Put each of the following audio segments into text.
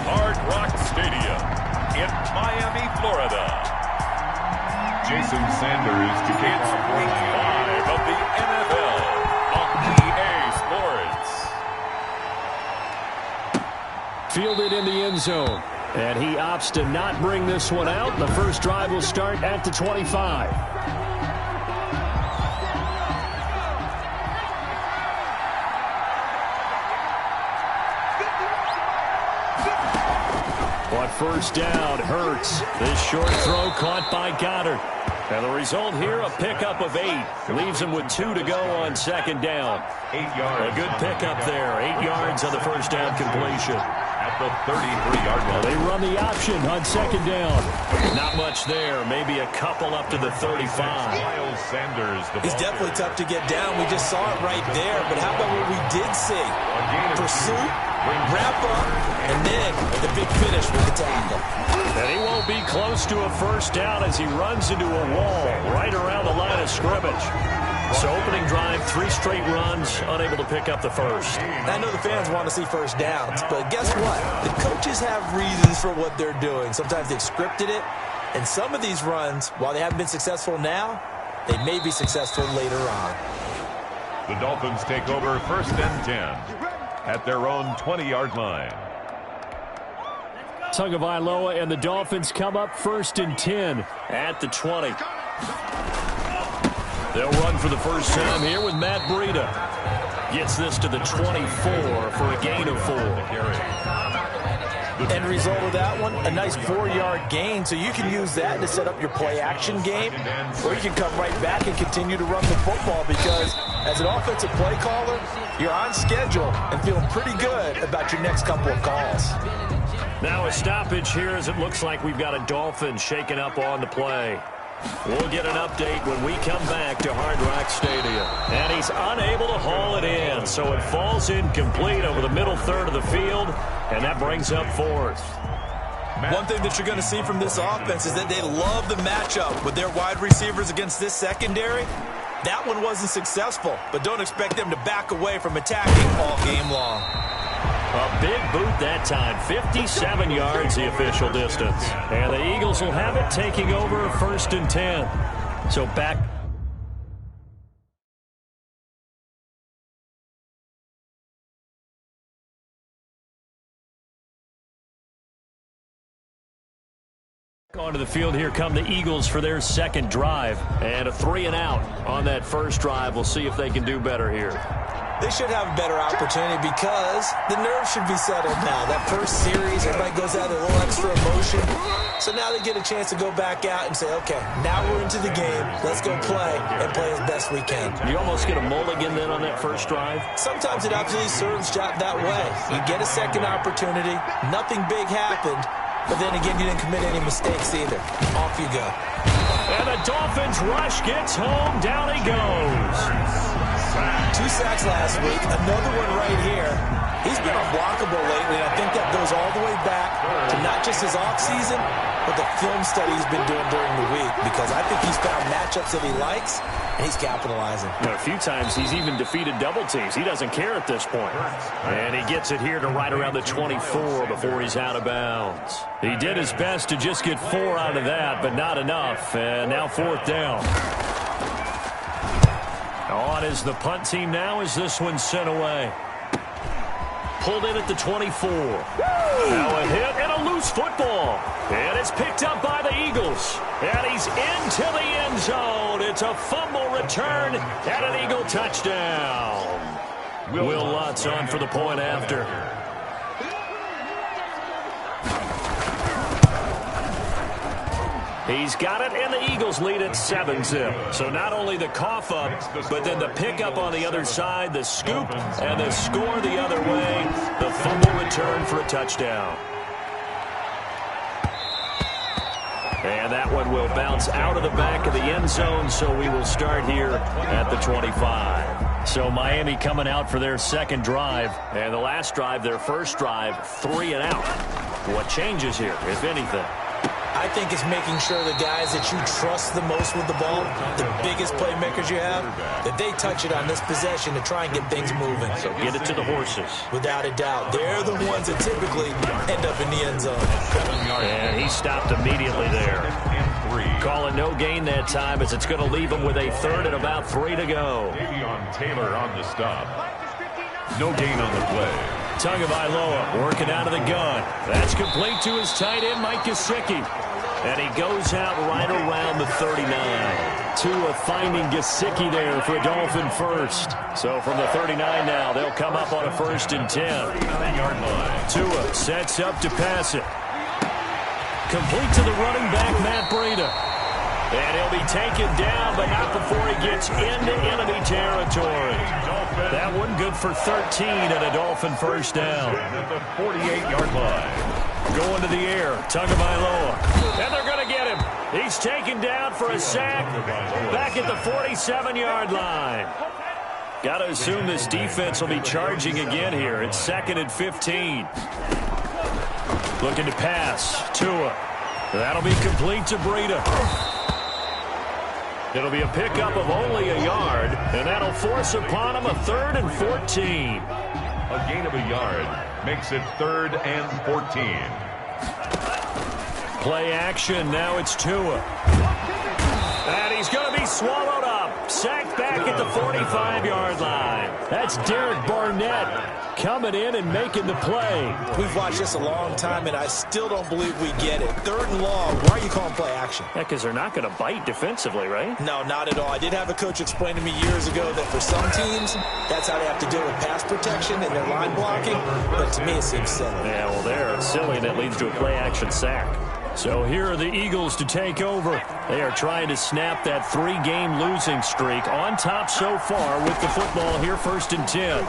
Hard Rock Stadium in Miami, Florida. Jason Sanders to kick It's off Week 5 of the NFL on EA Sports. Fielded in the end zone. And he opts to not bring this one out. The first drive will start at the 25. On first down, Hurts. This short throw caught by Goddard. And the result here, a pickup of 8. Leaves him with 2 to go on second down. 8 yards. A good pickup there. 8 yards on the first down completion. At the 33-yard line. They run the option on second down. Not much there. Maybe a couple up to the 35. Miles Sanders. He's definitely tough to get down. We just saw it right there. But how about what we did see? Pursuit, wrap up, and then the big finish with the tackle. And he won't be close to a first down as he runs into a wall right around the line of scrimmage. So opening drive, 3 straight runs, unable to pick up the first. I know the fans want to see first downs, but guess what? The coaches have reasons for what they're doing. Sometimes they've scripted it, and some of these runs, while they haven't been successful now, they may be successful later on. The Dolphins take over first and 10 at their own 20-yard line. Tagovailoa and the Dolphins come up first and 10 at the 20. They'll run for the first time here with Matt Breida. Gets this to the 24 for a gain of 4. End result of that one, a nice 4-yard gain, so you can use that to set up your play-action game, or you can come right back and continue to run the football because as an offensive play caller, you're on schedule and feeling pretty good about your next couple of calls. Now a stoppage here as it looks like we've got a Dolphin shaking up on the play. We'll get an update when we come back to Hard Rock Stadium. And he's unable to haul it in, so it falls incomplete over the middle third of the field, and that brings up 4th. One thing that you're going to see from this offense is that they love the matchup with their wide receivers against this secondary. That one wasn't successful, but don't expect them to back away from attacking all game long. A big boot that time, 57 yards the official distance. And the Eagles will have it taking over first and 10. So back onto the field. Here come the Eagles for their second drive. And a 3-and-out on that first drive. We'll see if they can do better here. They should have a better opportunity because the nerves should be settled now. That first series, everybody goes out with a little extra emotion. So now they get a chance to go back out and say, okay, now we're into the game. Let's go play and play as best we can. You almost get a mulligan then on that first drive? Sometimes it absolutely serves that way. You get a second opportunity. Nothing big happened. But then again, you didn't commit any mistakes either. Off you go. And the Dolphins rush gets home. Down he goes. 2 sacks last week, another one right here. He's been unblockable lately, and I think that goes all the way back to not just his offseason, but the film study he's been doing during the week, because I think he's found matchups that he likes, and he's capitalizing. A few times he's even defeated double teams. He doesn't care at this point. And he gets it here to right around the 24 before he's out of bounds. He did his best to just get 4 out of that, but not enough. And now 4th down. On is the punt team now as this one's sent away. Pulled in at the 24. Now a hit and a loose football. And it's picked up by the Eagles. And he's into the end zone. It's a fumble return and an Eagle touchdown. Will Lutz on for the point after. He's got it, and the Eagles lead at 7-zip. So not only the cough up, but then the pickup on the other side, the scoop, and the score the other way. The fumble return for a touchdown. And that one will bounce out of the back of the end zone, so we will start here at the 25. So Miami coming out for their second drive, and the last drive, their first drive, 3-and-out. What changes here, if anything? I think it's making sure the guys that you trust the most with the ball, the biggest playmakers you have, that they touch it on this possession to try and get things moving. So get it to the horses. Without a doubt. They're the ones that typically end up in the end zone. And he stopped immediately there. Calling no gain that time as it's going to leave him with a third and about 3 to go. Davion Taylor on the stop. No gain on the play. Tagovailoa working out of the gun. That's complete to his tight end, Mike Gesicki. And he goes out right around the 39. Tua finding Gesicki there for a Dolphin first. So from the 39 now, they'll come up on a 1st and 10. Tua sets up to pass it. Complete to the running back, Matt Breida. And he'll be taken down, but not before he gets into enemy territory. That one good for 13 and a Dolphin first down. At the 48-yard line. Going to the air, Tagovailoa. And they're going to get him. He's taken down for a sack back at the 47-yard line. Got to assume this defense will be charging again here. It's 2nd and 15. Looking to pass. Tua. That'll be complete to Breida. It'll be a pickup of only a yard, and that'll force upon him a 3rd and 14. A gain of a yard makes it 3rd and 14. Play action. Now it's Tua. And he's going to be swallowed up. Sacked back at the 45-yard line. That's Derek Barnett coming in and making the play. We've watched this a long time, and I still don't believe we get it. 3rd and long. Why are you calling play action? Yeah, because they're not going to bite defensively, right? No, not at all. I did have a coach explain to me years ago that for some teams, that's how they have to deal with pass protection and their line blocking. But to me, it seems silly. Yeah, well, they're silly, and that leads to a play action sack. So here are the Eagles to take over. They are trying to snap that 3-game losing streak. On top so far with the football here, 1st and 10.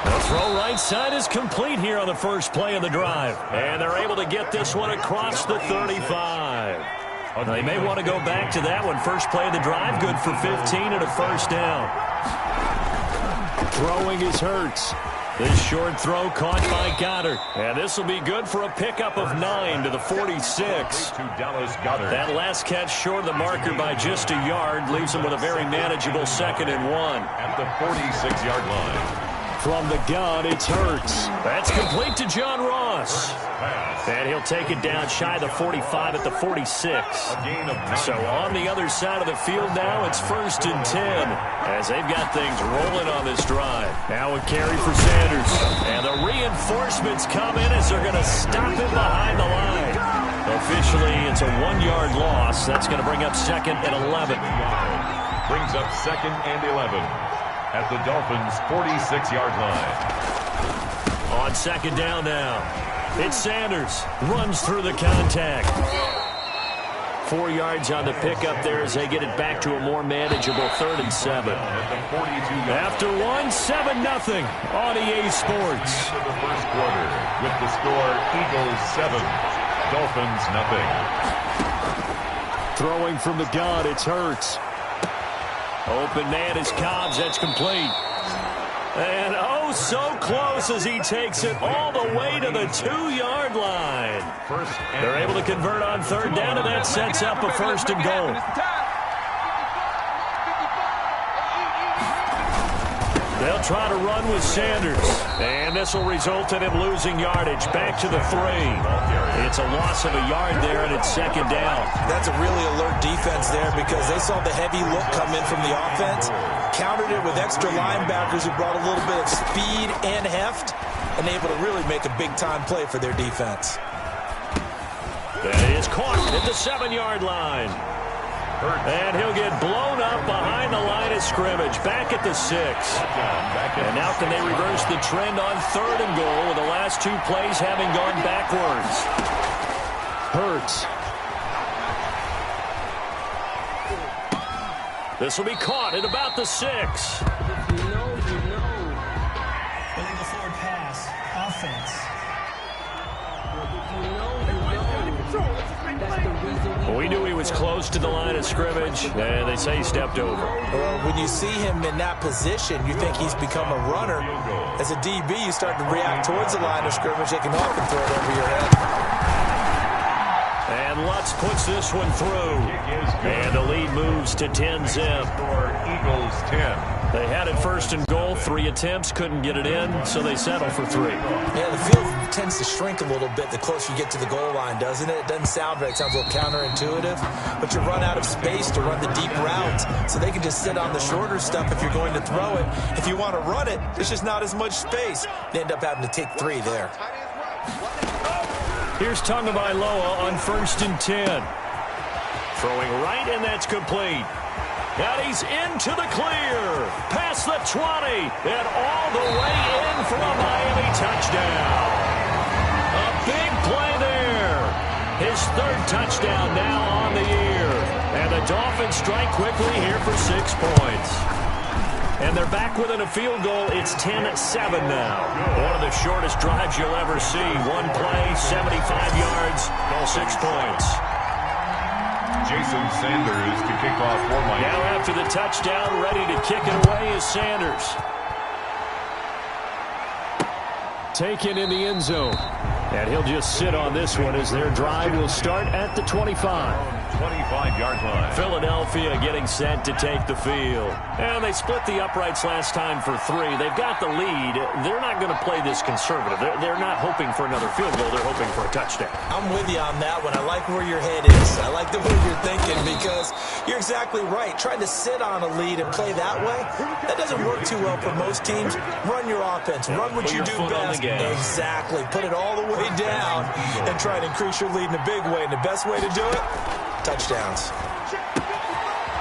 The throw right side is complete here on the first play of the drive. And they're able to get this one across the 35. They may want to go back to that one. First play of the drive, good for 15 and a first down. Throwing is Hurts. This short throw caught by Goddard. And this will be good for a pickup of 9 to the 46. That last catch short of the marker by just a yard leaves him with a very manageable 2nd and 1. At the 46-yard line. From the gun, it's Hurts. That's complete to John Ross. And he'll take it down shy of the 45 at the 46. So on the other side of the field now, it's 1st and 10 as they've got things rolling on this drive. Now a carry for Sanders. And the reinforcements come in as they're going to stop him behind the line. Officially, it's a 1-yard loss. That's going to bring up 2nd and 11. Brings up 2nd and 11. At the Dolphins' 46-yard line. On 2nd down now. It's Sanders. Runs through the contact. 4 yards on the pickup there as they get it back to a more manageable 3rd and 7. After 1, 7-0 on EA Sports. The first quarter with the score Eagles 7, Dolphins 0. Throwing from the gun, it's Hurts. Open man is Cobbs. That's complete. And oh, so close as he takes it all the way to the 2-yard line. They're able to convert on 3rd down, and that sets up a 1st and goal. They'll try to run with Sanders. And this will result in him losing yardage. Back to the 3. It's a loss of a yard there, and it's 2nd down. That's a really alert defense there because they saw the heavy look come in from the offense, countered it with extra linebackers who brought a little bit of speed and heft, and able to really make a big-time play for their defense. That is caught at the 7-yard line. And he'll get blown up behind the line of scrimmage, back at the 6. And now can they reverse the trend on 3rd and goal with the last 2 plays having gone backwards? Hurts. This will be caught at about the 6. You know. Illegal forward pass. Offense. We knew he was close to the line of scrimmage, and they say he stepped over. Well, when you see him in that position, you think he's become a runner. As a DB, you start to react towards the line of scrimmage. They can often throw it over your head. And Lutz puts this one through. And the lead moves to 10-zip. Eagles 10. They had it first and goal, 3 attempts, couldn't get it in, so they settle for 3. Yeah, the field tends to shrink a little bit the closer you get to the goal line, doesn't it? It doesn't sound right. It sounds a little counterintuitive. But you run out of space to run the deep routes, so they can just sit on the shorter stuff if you're going to throw it. If you want to run it, there's just not as much space. They end up having to take 3 there. Here's Tagovailoa on 1st and 10. Throwing right, and that's complete. And he's into the clear. Past the 20. And all the way in for a Miami touchdown. A big play there. His 3rd touchdown now on the year. And the Dolphins strike quickly here for 6 points. And they're back within a field goal. It's 10-7 now. One of the shortest drives you'll ever see. 1 play, 75 yards, 6 points. Jason Sanders to kick off for Miami. Now after the touchdown, ready to kick it away is Sanders. Taken in the end zone. And he'll just sit on this one as their drive will start at the 25. 25-yard line. Philadelphia getting set to take the field. And they split the uprights last time for 3. They've got the lead. They're not going to play this conservative. They're not hoping for another field goal. They're hoping for a touchdown. I'm with you on that one. I like where your head is. I like the way you're thinking because you're exactly right. Trying to sit on a lead and play that way, that doesn't work too well for most teams. Run your offense. Run what you do best. Exactly. Put it all the way down and try to increase your lead in a big way. And the best way to do it, touchdowns.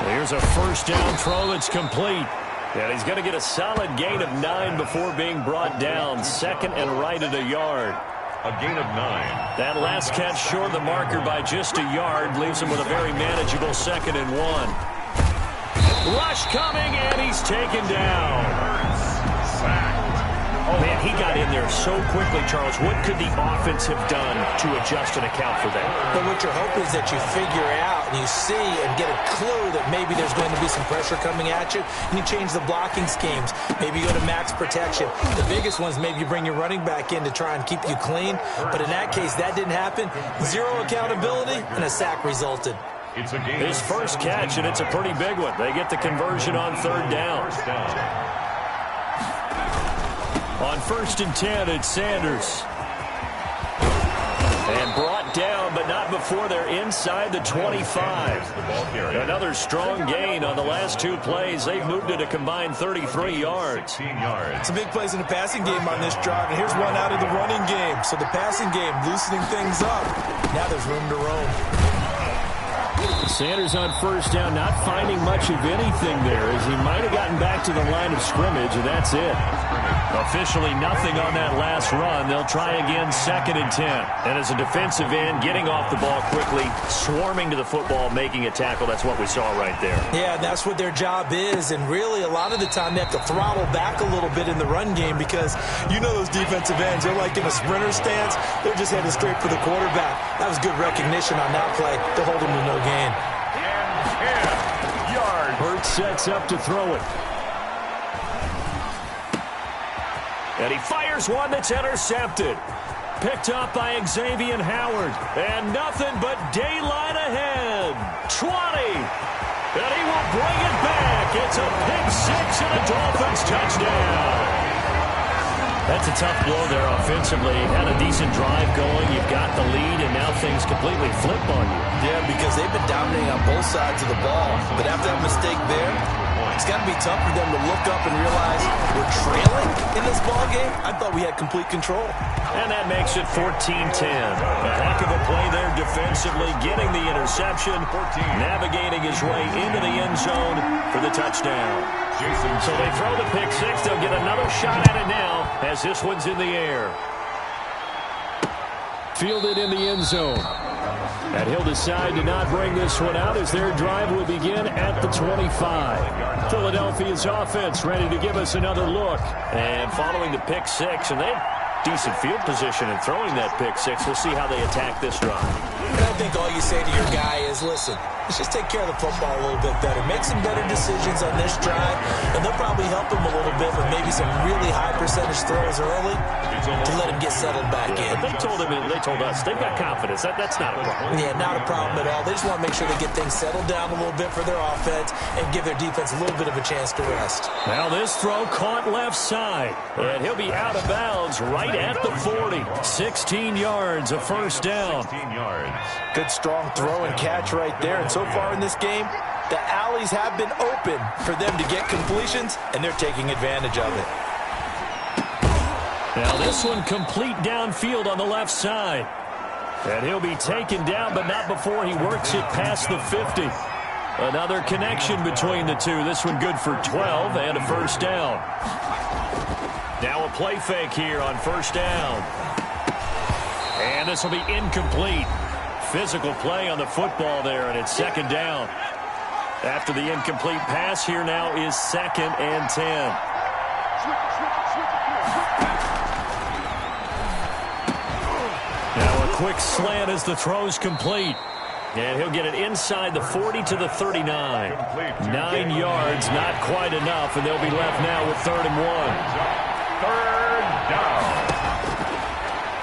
Here's a 1st down throw that's complete. And he's going to get a solid gain of 9 before being brought down. 2nd and right at a yard. A gain of 9. That last catch short of the marker by just a yard leaves him with a very manageable 2nd and 1. Rush coming, and he's taken down. Sacked. Oh, man, he got in there so quickly, Charles. What could the offense have done to adjust and account for that? But what you're hoping is that you figure out and you see and get a clue that maybe there's going to be some pressure coming at you, and you change the blocking schemes. Maybe you go to max protection. The biggest ones, maybe you bring your running back in to try and keep you clean. But in that case, that didn't happen. 0 accountability, and a sack resulted. It's a gain. His first catch, and it's a pretty big one. They get the conversion on 3rd down. On 1st and 10, it's Sanders. And brought down, but not before they're inside the 25. Another strong gain on the last 2 plays. They've moved it a combined 33 yards. Some big plays in the passing game on this drive, and here's one out of the running game. So the passing game loosening things up. Now there's room to roam. Sanders on 1st down, not finding much of anything there, as he might have gotten back to the line of scrimmage, and that's it. Officially nothing on that last run. They'll try again 2nd and 10. And as a defensive end, getting off the ball quickly, swarming to the football, making a tackle. That's what we saw right there. Yeah, and that's what their job is. And really, a lot of the time, they have to throttle back a little bit in the run game because you know those defensive ends, they're like in a sprinter stance. They're just heading straight for the quarterback. That was good recognition on that play to hold him to no gain. And 10 yards. Hurts sets up to throw it. And he fires one that's intercepted. Picked up by Xavier Howard. And nothing but daylight ahead. 20. And he will bring it back. It's a pick 6 and a Dolphins touchdown. That's a tough blow there offensively. Had a decent drive going. You've got the lead, and now things completely flip on you. Yeah, because they've been dominating on both sides of the ball. But after that mistake there, it's got to be tough for them to look up and realize we're trailing in this ball game. I thought we had complete control. And that makes it 14-10. A heck of a play there defensively, getting the interception, navigating his way into the end zone for the touchdown. So they throw the pick 6. They'll get another shot at it now as this one's in the air. Fielded in the end zone. And he'll decide to not bring this one out as their drive will begin at the 25. Philadelphia's offense ready to give us another look. And following the pick 6, and they have decent field position in throwing that pick 6. We'll see how they attack this drive. And I think all you say to your guy is, listen, let's just take care of the football a little bit better. Make some better decisions on this drive, and they'll probably help him a little bit with maybe some really high percentage throws early. to let him get settled back in. They told us they've got confidence. That's not a problem. Yeah, not a problem at all. They just want to make sure they get things settled down a little bit for their offense and give their defense a little bit of a chance to rest. Now this throw caught left side, and he'll be out of bounds right at the 40. 16 yards, a first down. 16 yards. Good strong throw and catch right there. And so far in this game, the alleys have been open for them to get completions, and they're taking advantage of it. Now this one complete downfield on the left side. And he'll be taken down, but not before he works it past the 50. Another connection between the two. This one good for 12 and a first down. Now a play fake here on first down. And this will be incomplete. Physical play on the football there, and it's second down. After the incomplete pass, here now is 2nd and 10. Now a quick slant as the throw's complete. And he'll get it inside the 40 to the 39. 9 yards, not quite enough, and they'll be left now with 3rd and 1. 3rd down.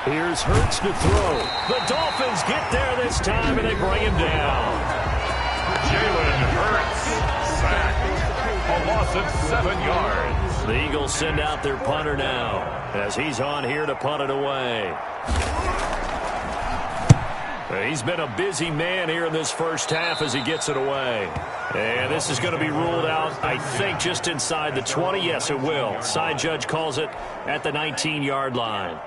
Here's Hurts to throw. The Dolphins get there this time, and they bring him down. Jalen Hurts sacked. A loss of 7 yards. The Eagles send out their punter now as he's on here to punt it away. He's been a busy man here in this first half as he gets it away. And this is going to be ruled out, I think, just inside the 20. Yes, it will. Side judge calls it at the 19-yard line.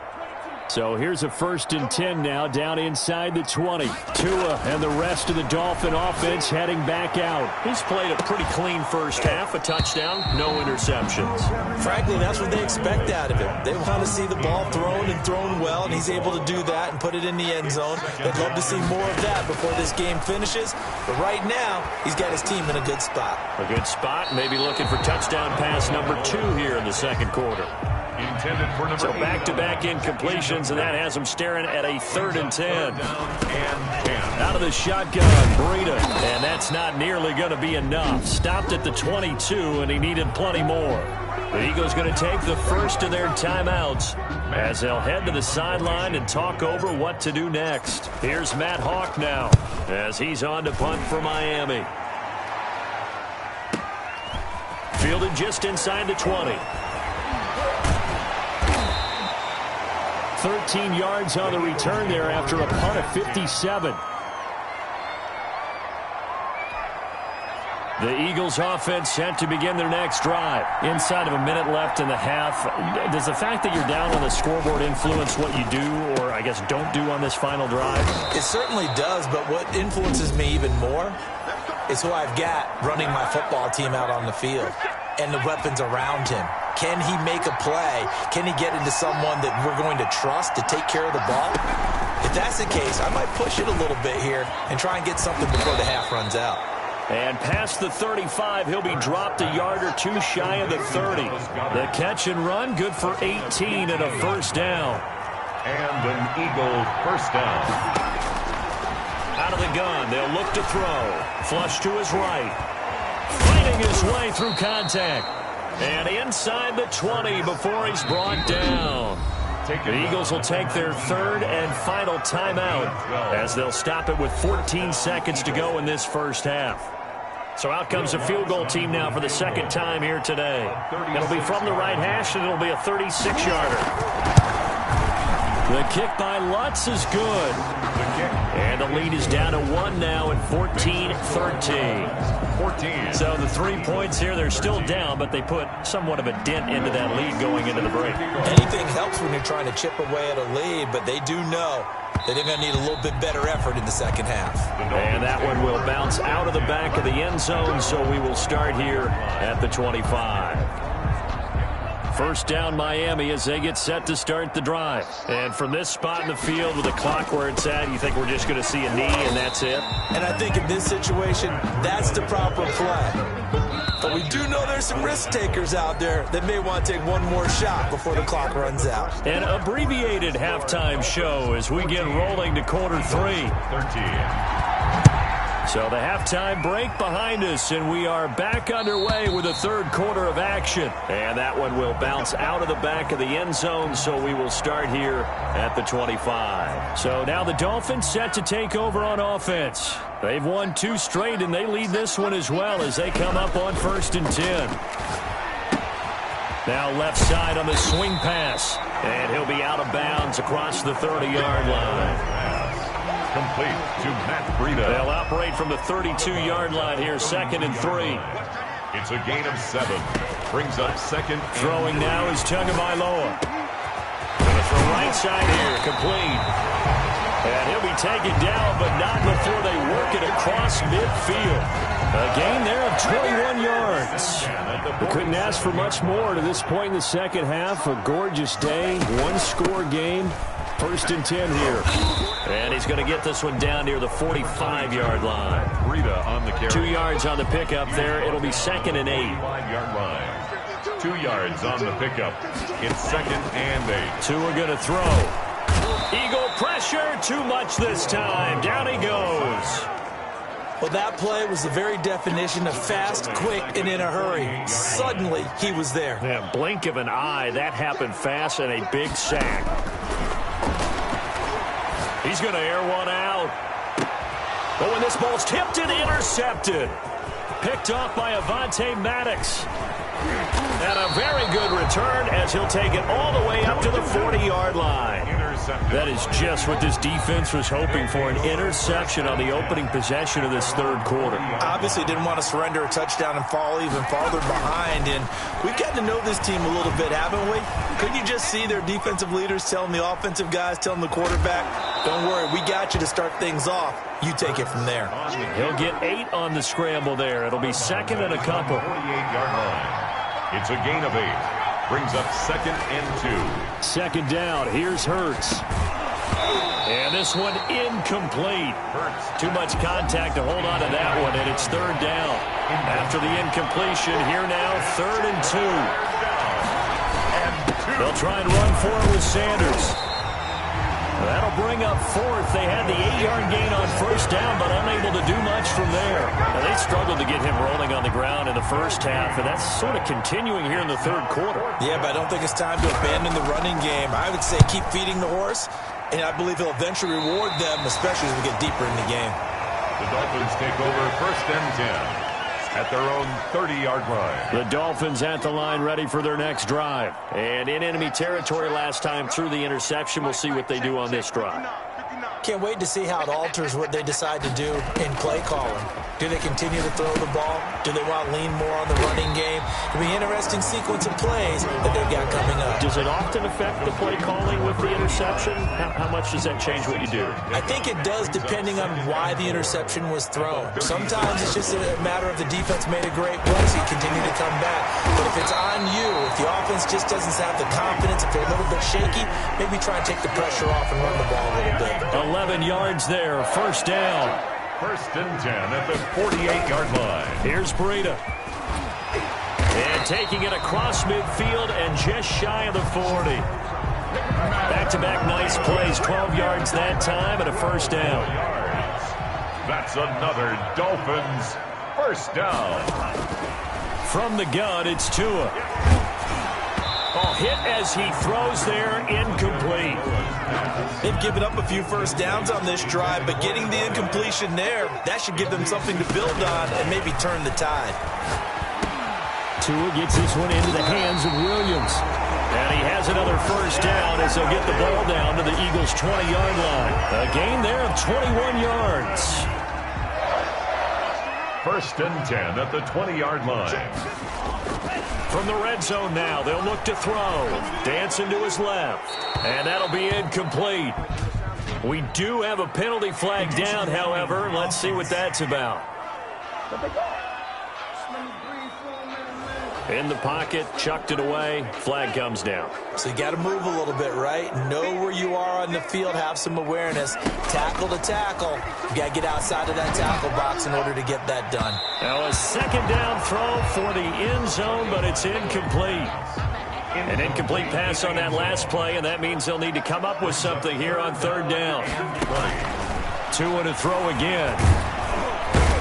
So here's a 1st and 10 now down inside the 20. Tua and the rest of the Dolphin offense heading back out. He's played a pretty clean first half, a touchdown, no interceptions. Frankly, that's what they expect out of him. They want to see the ball thrown and thrown well, and he's able to do that and put it in the end zone. They'd love to see more of that before this game finishes. But right now, he's got his team in a good spot. A good spot, maybe looking for touchdown pass number 2 here in the second quarter. Intended for number 8. So back-to-back incompletions, and that has him staring at a 3rd and 10. Out of the shotgun, Breida, and that's not nearly going to be enough. Stopped at the 22, and he needed plenty more. The Eagles going to take the first of their timeouts as they'll head to the sideline and talk over what to do next. Here's Matt Hawk now as he's on to punt for Miami. Fielded just inside the 20. 13 yards on the return there after a punt of 57. The Eagles offense set to begin their next drive. Inside of a minute left in the half. Does the fact that you're down on the scoreboard influence what you do, or I guess don't do on this final drive? It certainly does, but what influences me even more is who I've got running my football team out on the field and the weapons around him. Can he make a play? Can he get into someone that we're going to trust to take care of the ball? If that's the case, I might push it a little bit here and try and get something before the half runs out. And past the 35, he'll be dropped a yard or two shy of the 30. The catch and run, good for 18 and a first down. And an Eagle first down. Out of the gun, they'll look to throw. Flush to his right. Fighting his way through contact. And inside the 20 before he's brought down. The Eagles will take their 3rd and final timeout as they'll stop it with 14 seconds to go in this first half. So out comes a field goal team now for the second time here today. It'll be from the right hash, and it'll be a 36-yarder. The kick by Lutz is good. And the lead is down to 1 now at 14-13. 14. So the 3 points here, they're still down, but they put somewhat of a dent into that lead going into the break. Anything helps when you're trying to chip away at a lead, but they do know that they're going to need a little bit better effort in the second half. And that one will bounce out of the back of the end zone, so we will start here at the 25. First down Miami as they get set to start the drive. And from this spot in the field with the clock where it's at, you think we're just going to see a knee and that's it? And I think in this situation, that's the proper play. But we do know there's some risk takers out there that may want to take one more shot before the clock runs out. An abbreviated halftime show as we get rolling to quarter 3. 13. So the halftime break behind us, and we are back underway with the third quarter of action. And that one will bounce out of the back of the end zone, so we will start here at the 25. So now the Dolphins set to take over on offense. They've won 2 straight, and they lead this one as well as they come up on 1st and 10. Now left side on the swing pass, and he'll be out of bounds across the 30-yard line. Complete to Matt Breida. They'll operate from the 32-yard line here, 2nd and 3. It's a gain of 7. Brings up 2nd. Throwing now is Tagovailoa. Gonna throw right side here, complete. And he'll be taken down, but not before they work it across midfield. A gain there of 21 yards. We couldn't ask for much more to this point in the second half. A gorgeous day, 1-score game. 1st and 10 here. And he's going to get this one down near the 45-yard line. Breida on the carry. 2 yards on the pickup there. It'll be 2nd and 8. 5-yard line. 2 yards on the pickup. It's 2nd and 8. 2 are going to throw. Eagle pressure. Too much this time. Down he goes. Well, that play was the very definition of fast, quick, and in a hurry. Suddenly, he was there. Yeah, blink of an eye. That happened fast and a big sack. He's going to air one out. But when this ball's tipped and intercepted. Picked off by Avonte Maddox. And a very good return as he'll take it all the way up to the 40-yard line. That is just what this defense was hoping for, an interception on the opening possession of this third quarter. Obviously didn't want to surrender a touchdown and fall even farther behind. And we've gotten to know this team a little bit, haven't we? Couldn't you just see their defensive leaders telling the offensive guys, telling the quarterback, don't worry, we got you to start things off. You take it from there. He'll get 8 on the scramble there. It'll be 2nd and a couple. 48-yard line. It's a gain of 8. Brings up 2nd and 2. 2nd down. Here's Hurts. And this one incomplete. Too much contact to hold on to that one, and it's 3rd down. After the incompletion, here now, 3rd and 2. They'll try and run for it with Sanders. That'll bring up 4th. They had the 8-yard gain on 1st down, but unable to do much from there. Now, they struggled to get him rolling on the ground in the first half, and that's sort of continuing here in the third quarter. Yeah, but I don't think it's time to abandon the running game. I would say keep feeding the horse, and I believe he'll eventually reward them, especially as we get deeper in the game. The Dolphins take over 1st and 10. At their own 30-yard line. The Dolphins at the line ready for their next drive. And in enemy territory last time through the interception. We'll see what they do on this drive. Can't wait to see how it alters what they decide to do in play calling. Do they continue to throw the ball? Do they want to lean more on the running game? It'll be an interesting sequence of plays that they've got coming up. Does it often affect the play calling with the interception? How much does that change what you do? I think it does, depending on why the interception was thrown. Sometimes it's just a matter of the defense made a great play, so you continue to come back. But if it's on you, if the offense just doesn't have the confidence, if they're a little bit shaky, maybe try and take the pressure off and run the ball a little bit. 11 yards there, 1st down. 1st and 10 at the 48-yard line. Here's Breida. And taking it across midfield and just shy of the 40. Back-to-back nice plays, 12 yards that time and a 1st down. That's another Dolphins 1st down. From the gun, it's Tua. Oh, hit as he throws there, incomplete. They've given up a few 1st downs on this drive, but getting the incompletion there, that should give them something to build on and maybe turn the tide. Tua gets this one into the hands of Williams. And he has another 1st down as they'll get the ball down to the Eagles' 20-yard line. A gain there of 21 yards. 1st and 10 at the 20-yard line. From the red zone now, they'll look to throw. Dancing to his left. And that'll be incomplete. We do have a penalty flag down, however. Let's see what that's about. In the pocket, chucked it away. Flag comes down. So you got to move a little bit, right? Know where you are on the field. Have some awareness. Tackle to tackle. You got to get outside of that tackle box in order to get that done. Now a 2nd down throw for the end zone, but it's incomplete. An incomplete pass on that last play, and that means they'll need to come up with something here on 3rd down. Tua to throw again.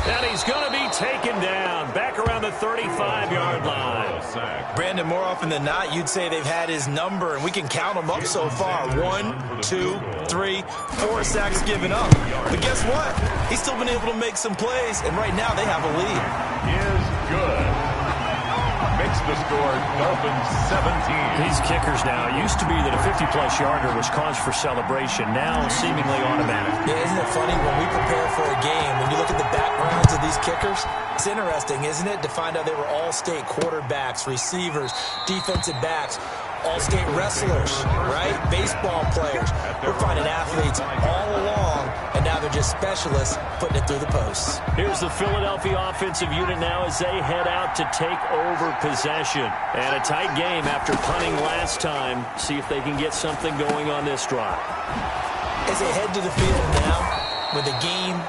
And he's going to be taken down back around the 35-yard line. Brandon, more often than not, you'd say they've had his number, and we can count them up so far. 1, 2, 3, 4 sacks given up. But guess what? He's still been able to make some plays, and right now they have a lead. Is good. Makes the score Dolphins 17. These kickers now, it used to be that a 50-plus yarder was cause for celebration. Now seemingly automatic. Yeah, isn't it funny when we prepare for a game, when you look at the backgrounds of these kickers, it's interesting, isn't it, to find out they were all-state quarterbacks, receivers, defensive backs, all-state wrestlers, right? Baseball players. We're finding athletes all along, and now they're just specialists putting it through the posts. Here's the Philadelphia offensive unit now as they head out to take over possession. And a tight game after punting last time. See if they can get something going on this drive. As they head to the field now, with the game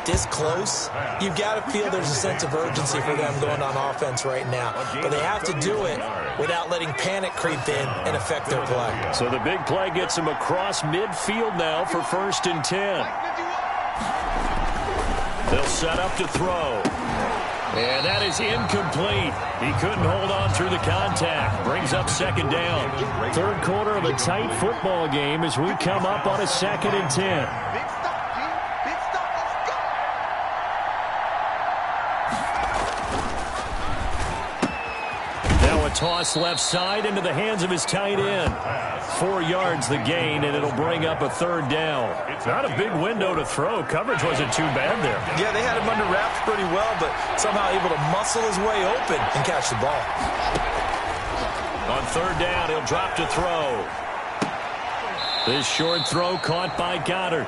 this close, you've got to feel there's a sense of urgency for them going on offense right now. But they have to do it without letting panic creep in and affect their play. So the big play gets them across midfield now for 1st and 10. They'll set up to throw. And that is incomplete. He couldn't hold on through the contact. Brings up 2nd down. Third quarter of a tight football game as we come up on a 2nd and 10. Toss left side into the hands of his tight end. 4 yards the gain, and it'll bring up a 3rd down. Not a big window to throw. Coverage wasn't too bad there. Yeah, they had him under wraps pretty well, but somehow able to muscle his way open and catch the ball. On 3rd down, he'll drop to throw. This short throw caught by Goddard.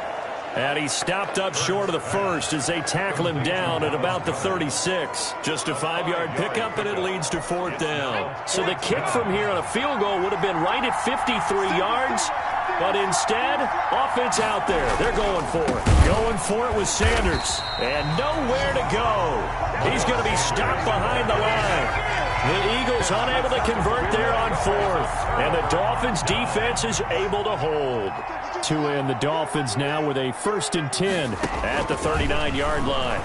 And he stopped up short of the first as they tackle him down at about the 36. Just a 5-yard pickup, and it leads to 4th down. So the kick from here on a field goal would have been right at 53 yards. But instead, offense out there. They're going for it. Going for it with Sanders. And nowhere to go. He's going to be stopped behind the line. The Eagles unable to convert there on 4th. And the Dolphins defense is able to hold. To end the Dolphins now with a 1st and 10 at the 39-yard line.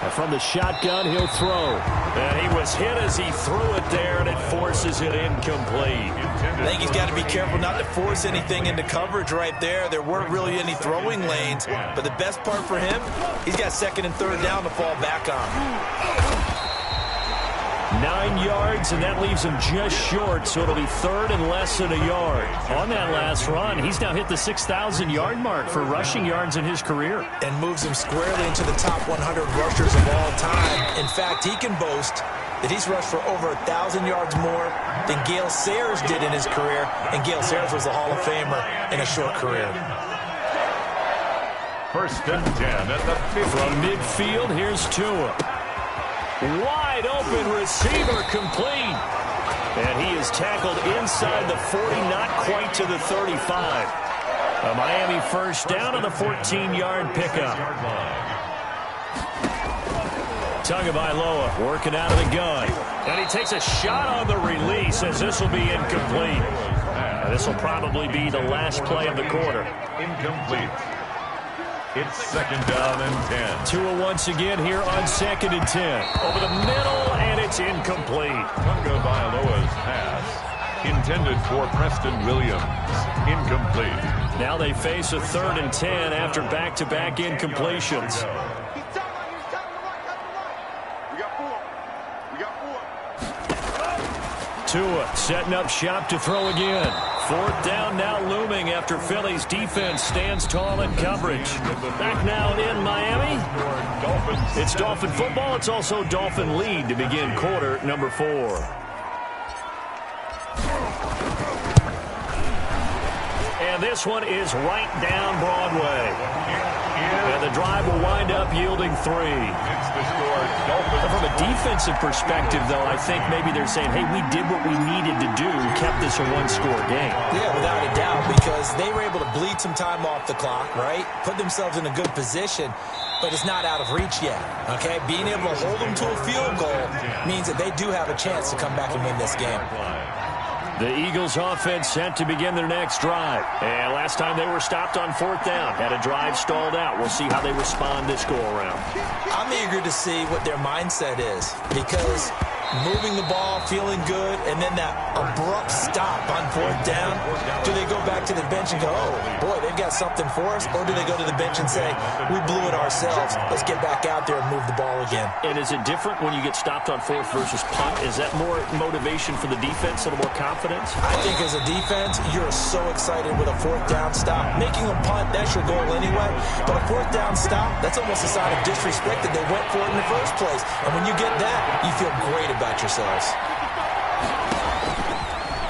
And from the shotgun, he'll throw. And he was hit as he threw it there, and it forces it incomplete. I think he's got to be careful not to force anything into coverage right there. There weren't really any throwing lanes. But the best part for him, he's got 2nd and 3rd down to fall back on. 9 yards, and that leaves him just short, so it'll be 3rd and less than a yard. On that last run, he's now hit the 6,000-yard mark for rushing yards in his career. And moves him squarely into the top 100 rushers of all time. In fact, he can boast that he's rushed for over 1,000 yards more than Gale Sayers did in his career, and Gale Sayers was a Hall of Famer in a short career. 1st and 10 at the 50. From midfield, here's Tua. Wide open receiver complete. And he is tackled inside the 40, not quite to the 35. A Miami 1st down on the 14-yard pickup. Tagovailoa working out of the gun. And he takes a shot on the release as this will be incomplete. This will probably be the last play of the quarter. Incomplete. It's 2nd down and 10. Tua once again here on 2nd and 10. Over the middle, and it's incomplete. Tagovailoa's pass intended for Preston Williams. Incomplete. Now they face a 3rd and 10 after back-to-back incompletions. Tua setting up shop to throw again. 4th down now looming after Philly's defense stands tall in coverage. Back now in Miami. It's Dolphin football. It's also Dolphin lead to begin quarter number 4. And this one is right down Broadway. And the drive will wind up yielding 3. It's the score. From a defensive perspective, though, I think maybe they're saying, hey, we did what we needed to do, kept this a 1-score game. Yeah, without a doubt, because they were able to bleed some time off the clock, right? Put themselves in a good position, but it's not out of reach yet, okay? Being able to hold them to a field goal means that they do have a chance to come back and win this game. The Eagles offense set to begin their next drive. And last time they were stopped on 4th down, had a drive stalled out. We'll see how they respond this go-around. I'm eager to see what their mindset is, because moving the ball, feeling good, and then that abrupt stop on 4th down, do they go back to the bench and go, oh, boy, they've got something for us? Or do they go to the bench and say, we blew it ourselves, let's get back out there and move the ball again? And is it different when you get stopped on 4th versus punt? Is that more motivation for the defense, a little more confidence? I think as a defense, you're so excited with a 4th down stop. Making a punt, that's your goal anyway. But a 4th down stop, that's almost a sign of disrespect that they went for it in the first place. And when you get that, you feel great about yourselves.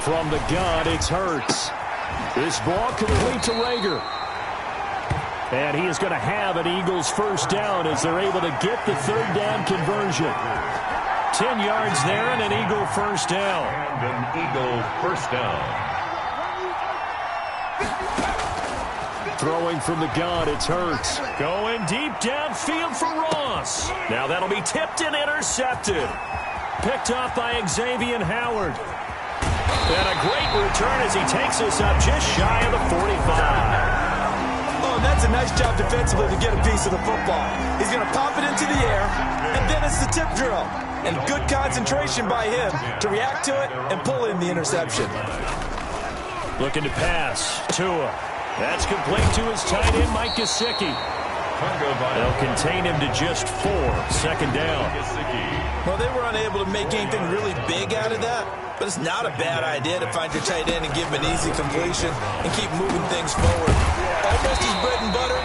From the gun, it's Hurts. This ball complete to Rager. And he is going to have an Eagles first down as they're able to get the 3rd down conversion. 10 yards there and an Eagle first down. And an Eagle first down. Throwing from the gun, it's Hurts. Going deep downfield for Ross. Now that'll be tipped and intercepted. Picked off by Xavier Howard. And a great return as he takes us up just shy of the 45. Oh, and that's a nice job defensively to get a piece of the football. He's going to pop it into the air, and then it's the tip drill. And good concentration by him to react to it and pull in the interception. Looking to pass. Tua. That's complete to his tight end, Mike Gesicki. They'll contain him to just 4. 2nd down. Well, they were unable to make anything really big out of that, but it's not a bad idea to find your tight end and give him an easy completion and keep moving things forward. Almost his bread and butter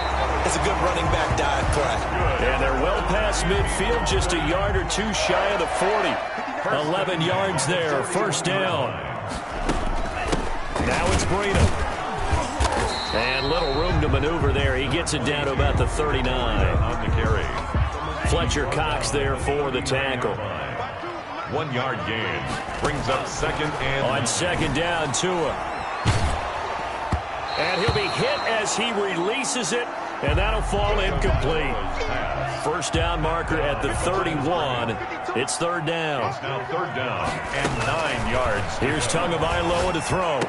is a good running back dive play. And they're well past midfield, just a yard or two shy of the 40. 11 yards there, first down. Now it's Breida. And little room to maneuver there. He gets it down to about the 39. On the carry. Fletcher Cox there for the tackle. 1 yard gain. Brings up 2nd and... On 2nd down, Tua. And he'll be hit as he releases it, and that'll fall incomplete. First down marker at the 31. It's 3rd down. It's now 3rd down and 9 yards. Here's Tagovailoa to throw.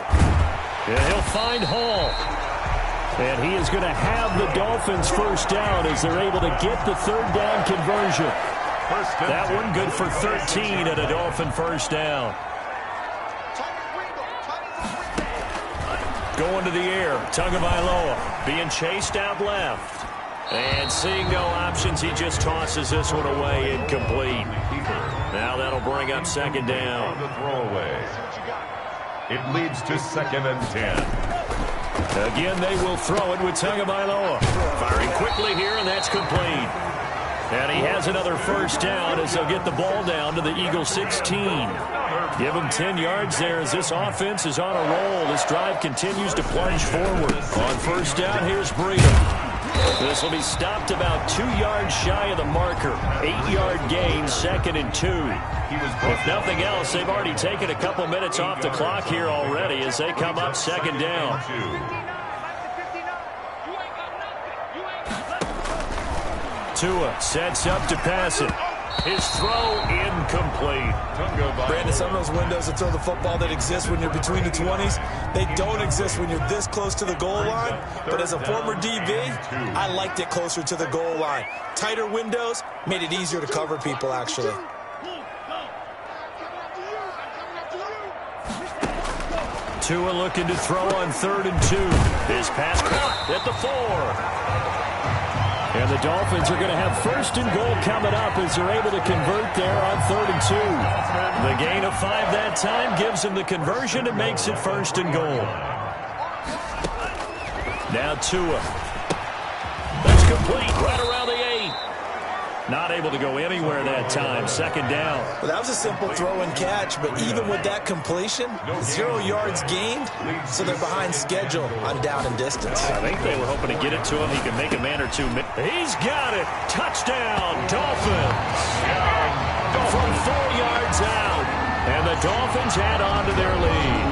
And he'll find Hall. And he is going to have the Dolphins first down as they're able to get the 3rd down conversion. That one good for 13 at a Dolphin first down. Going to the air, Tagovailoa being chased out left. And seeing no options, he just tosses this one away, incomplete. Now that'll bring up 2nd down. The throwaway. It leads to 2nd and 10. Again, they will throw it with Tagovailoa. Firing quickly here, and that's complete. And he has another first down as they'll get the ball down to the Eagles 16. Give him 10 yards there as this offense is on a roll. This drive continues to plunge forward. On first down, here's Breida. This will be stopped about 2 yards shy of the marker. 8-yard gain, 2nd and 2. If nothing else, they've already taken a couple minutes off the clock here already as they come up 2nd down. Tua sets up to pass it. His throw incomplete. Brandon, some of those windows to throw the football that exist when you're between the 20s, they don't exist when you're this close to the goal line. But as a former DB, I liked it closer to the goal line. Tighter windows made it easier to cover people, actually. Tua looking to throw on 3rd and 2. His pass caught at the 4. And the Dolphins are going to have 1st and goal coming up as they're able to convert there on 3rd and 2. The gain of 5 that time gives them the conversion and makes it 1st and goal. Now Tua. That's complete right around the 8. Not able to go anywhere that time. 2nd down. Well, that was a simple throw and catch, but even with that completion, 0 yards gained, so they're behind schedule on down and distance. I think they were hoping to get it to him. He can make a man or two. He's got it. Touchdown, Dolphins. From 4 yards out. And the Dolphins add on to their lead.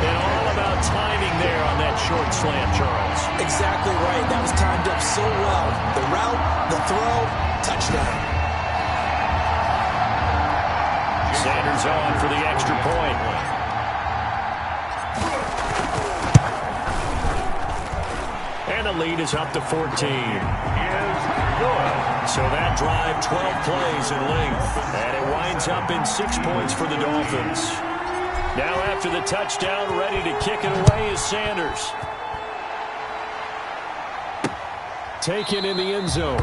And all about timing there on that short slant, Charles. Exactly right. That was timed up so well. The route, the throw, touchdown. Sanders on for the extra point. And the lead is up to 14. So that drive, 12 plays in length. And it winds up in 6 points for the Dolphins. Now after the touchdown, ready to kick it away is Sanders. Taken in the end zone.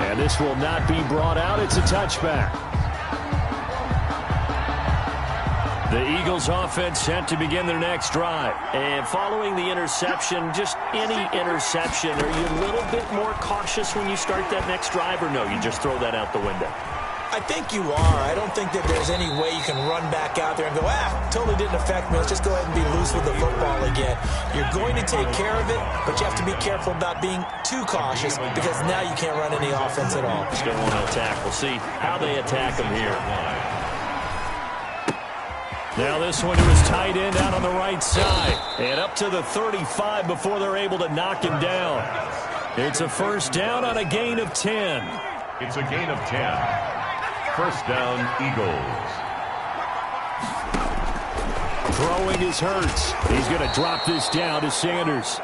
And this will not be brought out. It's a touchback. The Eagles offense set to begin their next drive. And following the interception, just any interception, are you a little bit more cautious when you start that next drive, or no, you just throw that out the window? I think you are. I don't think that there's any way you can run back out there and go, totally didn't affect me. Let's just go ahead and be loose with the football again. You're going to take care of it, but you have to be careful about being too cautious because now you can't run any offense at all. Just going to want to attack. We'll see how they attack them here. Now this one to his tight end out on the right side. And up to the 35 before they're able to knock him down. It's a first down on a gain of 10. It's a gain of 10. First down, Eagles. Throwing is Hurts. He's going to drop this down to Sanders.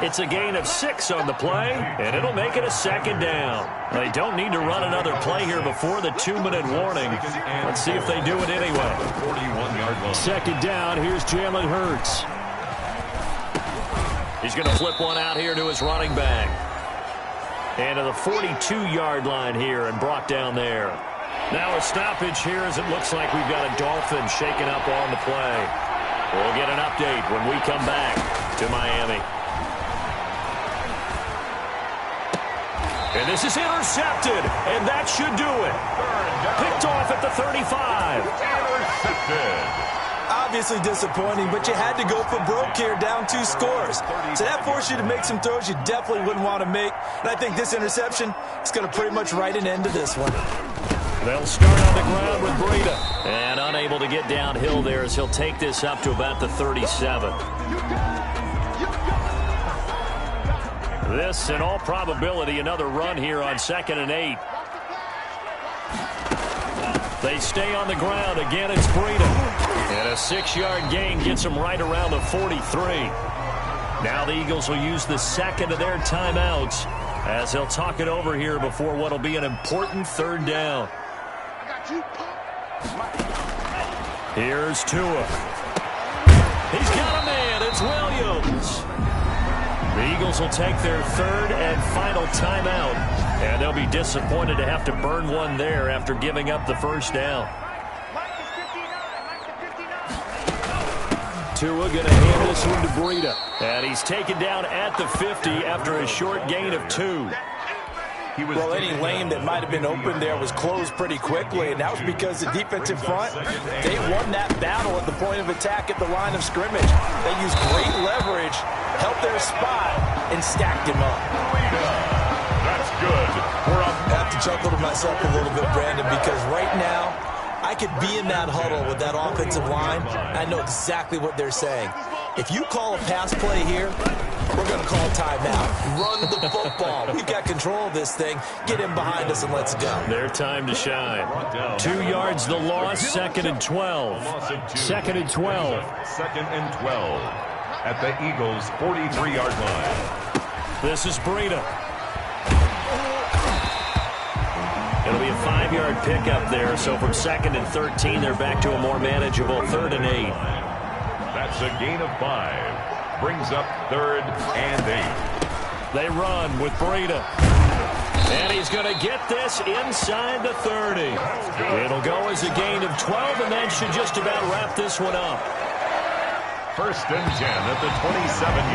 It's a gain of 6 on the play, and it'll make it a second down. They don't need to run another play here before the 2-minute warning. Let's see if they do it anyway. 41-yard line. Second down, here's Jalen Hurts. He's going to flip one out here to his running back. And to the 42-yard line here and brought down there. Now a stoppage here as it looks like we've got a Dolphin shaken up on the play. We'll get an update when we come back to Miami. And this is intercepted, and that should do it. Picked off at the 35. Intercepted. Obviously disappointing, but you had to go for broke here, down 2 scores. So that forced you to make some throws you definitely wouldn't want to make. And I think this interception is going to pretty much write an end to this one. They'll start on the ground with Breida. And unable to get downhill there as he'll take this up to about the 37. This, in all probability, another run here on 2nd and 8. They stay on the ground. Again, it's Breida. And a 6-yard gain gets them right around the 43. Now the Eagles will use the second of their timeouts as they'll talk it over here before what will be an important 3rd down. Here's Tua. He's got a man. It's Williams. The Eagles will take their 3rd and final timeout, and they'll be disappointed to have to burn one there after giving up the first down. Tua going to hand this one to Breida, and he's taken down at the 50 after a short gain of 2. Well, any lane that might have been open there was closed pretty quickly, and that was because the defensive front, they won that battle at the point of attack at the line of scrimmage. They used great leverage, helped their spot, and stacked him up. That's good. I have to chuckle to myself a little bit, Brandon, because right now, I could be in that huddle with that offensive line. I know exactly what they're saying. If you call a pass play here, we're going to call timeout. Run the football. We've got control of this thing. Get in behind us and let's go. Their time to shine. 2 yards the loss, 2nd and 12. 2nd and 12. 2nd and 12 at the Eagles' 43-yard line. This is Breida. It'll be a 5-yard pickup there, so from 2nd and 13, they're back to a more manageable 3rd and 8. That's a gain of 5. Brings up 3rd and 8. They run with Breida. And he's going to get this inside the 30. It'll go as a gain of 12, and that should just about wrap this one up. 1st and 10 at the 27-yard